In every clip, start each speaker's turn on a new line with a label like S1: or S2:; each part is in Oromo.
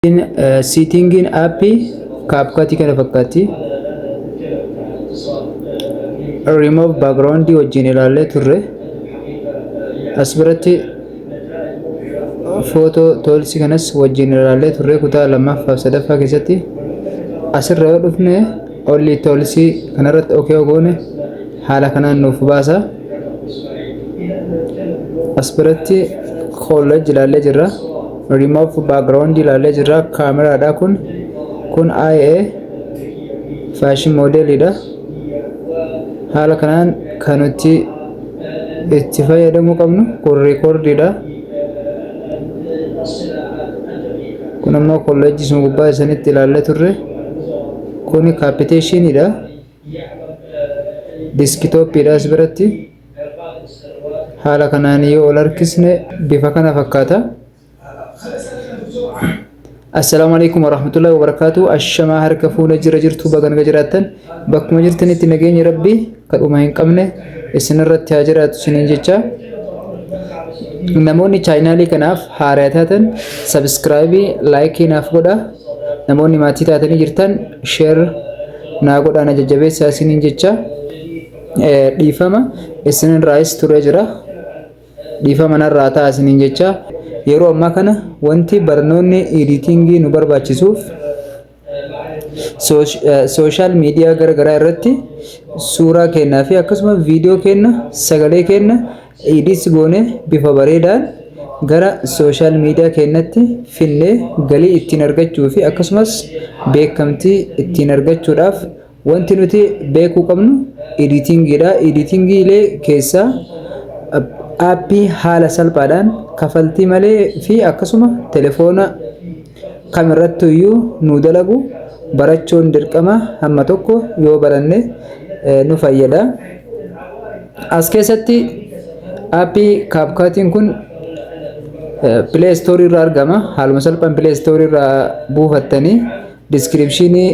S1: Siitingiin aappii kaapkatii kana fakkaatti. Remove background wajjin ilaallee turre. As biratti footoo toolsii kanas wajjin ilaallee turre kutaa lammaffaa fi sadaffaa keessatti. Asirra yoo dhufne olli toolsii kanarratti okee goone haala kanaan nuuf baasa. As biratti college ilaallee jirra. Remove background ilaallee jirra. Kaameraadha kun IA fashion modelidha. Haala kanaan kan nuti itti fayyadamuu qabnu kun recordiidha. Kun ammoo college sun gubbaa isanitti ilaallee turre. Kun capitationidha. Desktopidha as biratti. Haala kanaan yoo ol harkisne bifa kana fakkaata. Assalamu alaikum warahmatullahi wabarakatuh. Ashamaa harka fuula jirtu bagan jiraattan bakkuma jirtanitti nageenya rabbii kadhuma hin qabne isinirratti haa jiraatu isiniin jecha. Namoonni chaanaalii kanaaf haaraa taatan subscribe like naaf godha. Namoonni maatii taatanii jirtan share naa godhaa na jajjabeessaa isiniin jecha. Dhiifama isinirraas ture jira. Dhiifama narraa ta'a isiniin jecha. Yeroo ammaa kana wanti barnoonni editingii nu barbaachisuuf social media garagaraa irratti suuraa kennaa fi akkasuma viidiyoo kenna sagalee kenna edit goone bifa bareedaan gara social media kennatti finnee galii ittiin argachuu fi akkasumas beekamtii ittiin argachuudhaaf wanti nuti beekuu qabnu editingiidha. Editingiilee keessaa aappii haala salphaadhaan kafaltii malee fi akkasuma telefoona kamirratti iyyuu nu dalagu barachuun dirqama hamma tokko yoo baranne nu fayyada. As keessatti aappii kaapkaatiin kun Play Store irraa argama. Haaluma salphaan Play Store irraa buufattanii descriptionii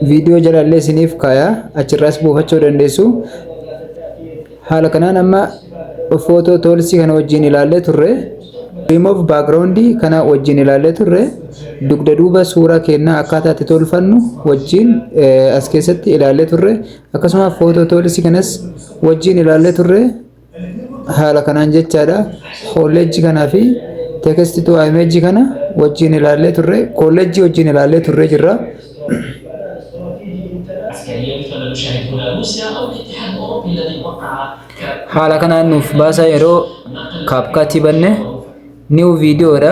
S1: viidiyoo jalallee isiniif kaaya achirraas buufachuu dandeessu. Haala kanaan amma footoo toolsii kana wajjin ilaallee turre. Remove background kana wajjin ilaallee turre. Dugda duuba suuraa kennaa akkaataa itti tolfannu wajjin as keessatti ilaallee turre. Akkasuma footoo toolsii kanas wajjin ilaallee turre. Haala kanaan jechaadha. College kanaa fi text to image kana wajjin ilaallee turre. College wajjin ilaallee turre jirra. Haala kanaan nuuf baasaa yeroo kaapkaatii banne new videodha.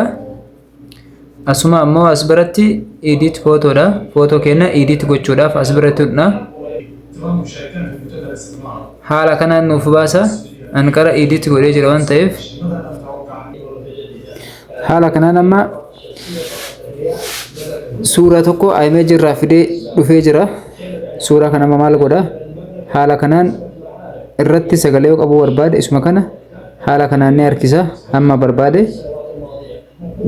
S1: Asuma ammoo as biratti edit photoodha. Photo kenna edit gochuudhaaf as birattidha. Haala kanaan nuuf baasa. Anqara edit godhee jira waan ta'eef. Haala kanaan amma suuraa tokko image irraa fidee dhufee jira. Suuraa kana maal godha? Haala kanaan irratti sagalee qabu barbaade isuma kana haala kanaan ni harkisa hamma barbaade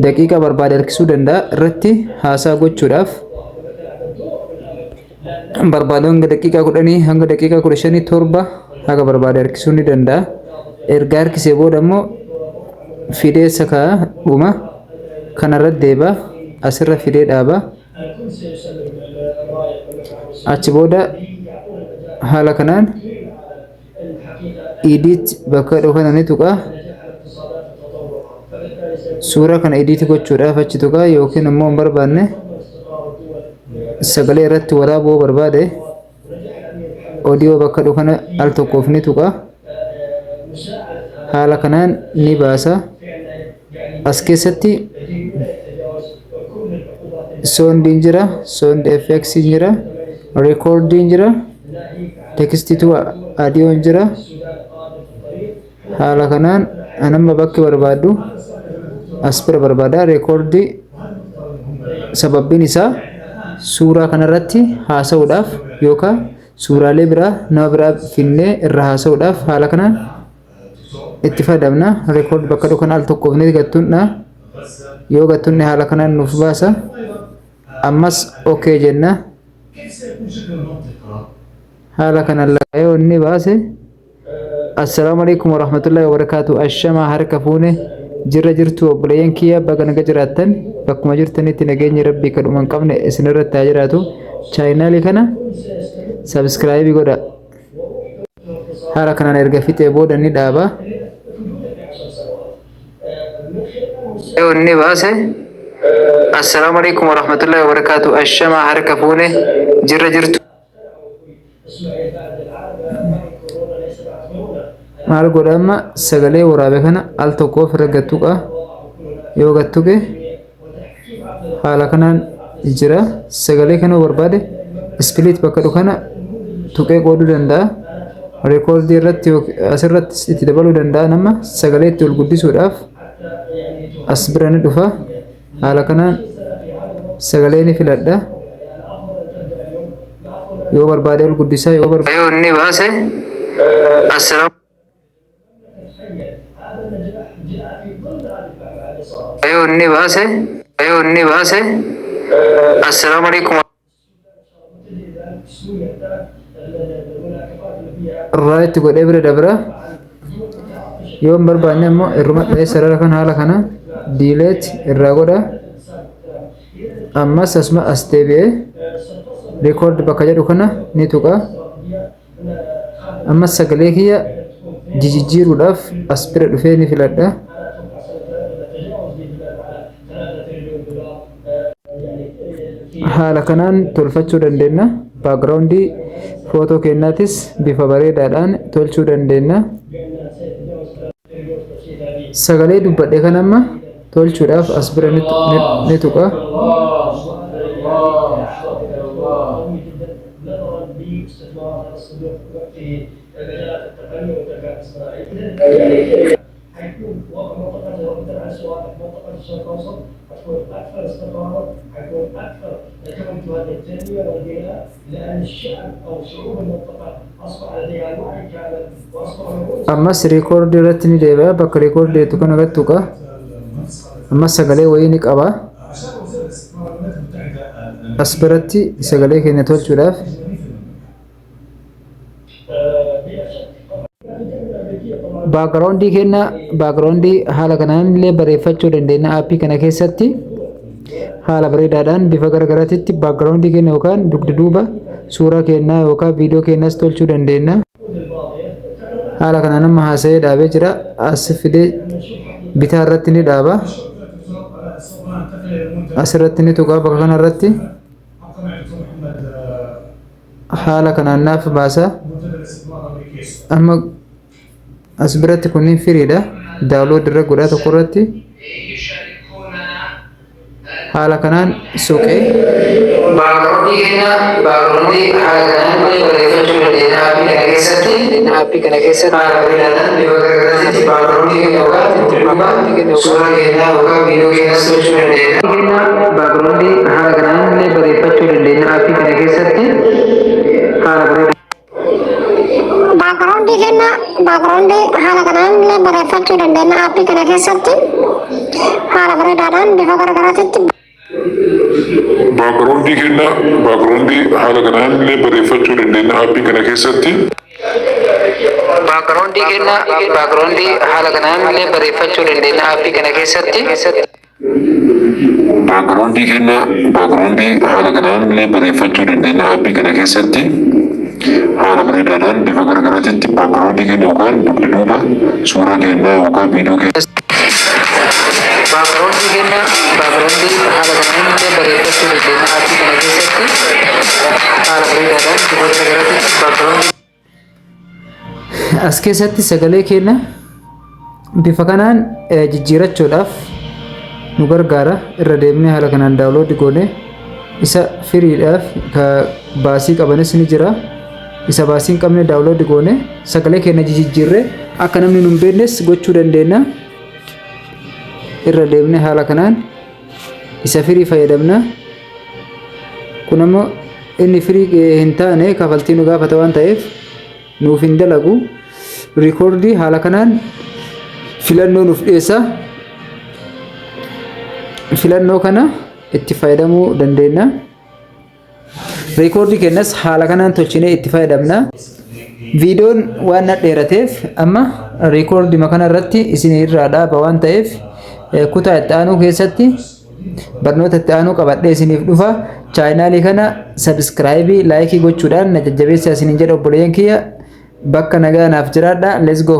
S1: daqiiqa barbaade harkisuu danda'a. Irratti haasaa gochuudhaaf barbaade hanga daqiiqaa 10 hanga daqiiqaa 15 7 haga barbaade harkisuu ni danda'a. Erga harkisee booda immoo fidee sakaa dhuma kanarratti deeba asirra fidee dhaaba. Achi booda haala kanaan edit bakka dhufan ni tuqa. Suuraa kana edit gochuudhaaf achi tuqa yookiin immoo hin barbaanne sagalee irratti waraabuu barbaade audio bakka dhufan al tokkoof ni tuqa. Haala kanaan ni baasa. As keessatti sound jira, sound effects jira, recording jira, text to audio jira. Haala kanaan anamma bakki barbaadu as bira barbaada. Record sababbiin isaa suuraa kanarratti haasa'uudhaaf yookaan suuraalee biraa nama biraa finnee irra haasa'uudhaaf haala kanaan itti fayyadamna. Record bakka dhukan al tokkoof ni gattuudha. Yoo gattuunne haala kanaan nuuf baasa. Ammas okay jenna. Haala kanaan laayoo inni baase. Assalamu alaikum warahmatullahi wabarakatuh. Ashama harka fuune jirra jirtu obboleeyyan kiyya baga naga jiraattan bakkuma jirtanitti nageenyi rabbii kadhuma hin qabne isinirratti haa jiraatu. Chaayinaalii kana sabskraayibii godha. Haala kanaan erga fixee booda ni dhaaba. Inni baase assalaamu alaikum warahmatullahi wabarakatuh. Ashama harka fuune jirra jirtu. Maal godha amma sagalee waraabe kana al tokko ofirra gattuqa. Yoo gattuqe haala kanaan jira. Sagalee kana barbaade split bakka dhufu kana tuqee qooduu danda'a. Rekoordii irratti asirratti itti dabaluu danda'a. Nama sagalee itti ol guddisuudhaaf as bira ni dhufa. Haala kanaan sagalee ni filadha. Yoo barbaade ol guddisaa, yoo barbaade yoo inni baase assalaamu assalaamu alaikum irratti godhee bira dabra. Yoo hin barbaanne immoo irruma dhahee sarara kan haala kana diileet irraa godha. Ammas asuma as deebi'ee rekoord bakka jedhu kana ni tuqa. Ammas sagalee kiyya jijjiiruudhaaf as bira dhufee ni filadha. Haala kanaan tolfachuu dandeenya. Baakgiraawundii footoo keenyaatis bifa bareedaadhaan tolchuu dandeenya. Sagalee dubbadhe kan amma tolchuudhaaf as bira ni tuqa. هيكون وقت منطقة الوقت الأسواق منطقة الشرق الأوسط هتكون أكثر استقرارا، هيكون أكثر توجهات التنمية والبناء، لأن الشعب أو شعوب المنطقة أصبح لديها الوعي كامل وأصبح أمس ريكورد رتني ديبا بك ريكورد تكون غتوكا أمس سغلي وينك أبا أسبرتي سغلي كي نتول شراف baakgiraawundii kenna. Baakgiraawundii haala kanaan illee bareeffachuu dandeenya. Aappii kana keessatti haala bareedaadhaan bifa garagaraatitti baakgiraawundii kenna yookaan dugda duuba suuraa kennaa yookaan viidiyoo kennas tolchuu dandeenya. Haala kanaan amma haasa'ee dhaabee jira. As fidee bitaa irratti ni dhaaba. Asirratti ni tuqaa bakka kanarratti. Haala kanaan naaf baasa. Amma as biratti kunniin firiidha. Daawunlood irra godhaa tokko irratti haala kanaan suqee baakgiraawundii kenna. Baakgiraawundii haala kanaan bareeffachuu dandeenya. Aappii kana keessatti haala bareedaadhaan bifa garagaraatti baakgiraawundii kenna yookaan suuraa kennaa yookaan viidiyoo kennas tolchuu dandeenya. Baakgiraawundii haala kanaan bareeffachuu dandeenya. Aappii kana keessatti haala bareedaa baakgiraawundii kenna. Baakgiraawundii haala kanaan bareeffachuu dandeenya. Aappii kana keessatti haala bareedaadhaan bifa garagaraatti baakgiraawundii kenna. Baakgiraawundii haala kanaan bareeffachuu dandeenya. Aappii kana keessatti baakgiraawundii kenna. Baakgiraawundii haala kanaan bareeffachuu dandeenya. Aappii kana keessatti baakgiraawundii kenna. Baakgiraawundii haala kanaan bareeffachuu dandeenya. Aappii kana keessatti haala bareedaadhaan bifa garagaraatti baakgiraawundii kenna yookaan dugda duuba suuraa kennaa yookaan viidiyoo kennas. Baakgiraawundii kenna. Baakgiraawundii haala kanaan bareeffachuu dandeenya. Aappii kana keessatti haala bareedaadhaan bifa garagaraatti baakgiraawundii. As keessatti sagalee kenna bifa kanaan jijjiirachuudhaaf nu gargaara. Irra deemnee haala kanaan daawunlood goone isa firiidhaaf ka baasii qabanis ni jira. Isa baasii hin qabne daawunlood goone sagalee kenna jijjiirree akka namni nu hin beeknes gochuu dandeenya. Irra deemnee haala kanaan isa firii fayyadamna. Kun ammoo inni firii hin taane kafaltii nu gaafata waan ta'eef nuuf hin dalagu. Rekoordii haala kanaan filannoo nuuf dhiyeessa. Filannoo kana itti fayyadamuu dandeenya. Rekoordii kennas haala kanaan tolchinee itti fayyadamna. Viidiyoon waan dheerateef amma rekoordii makana irratti isin irraa dhaaba waan ta'eef kutaa itti aanu keessatti barnoota itti aanu qabadhee isiniif dhufa. Chaanaalii kana subscribe like gochuudhaan na jajjabeessaa isiniin jedha obboleeyyan kiyya. Bakka nagaa naaf jiraadha. Let's go.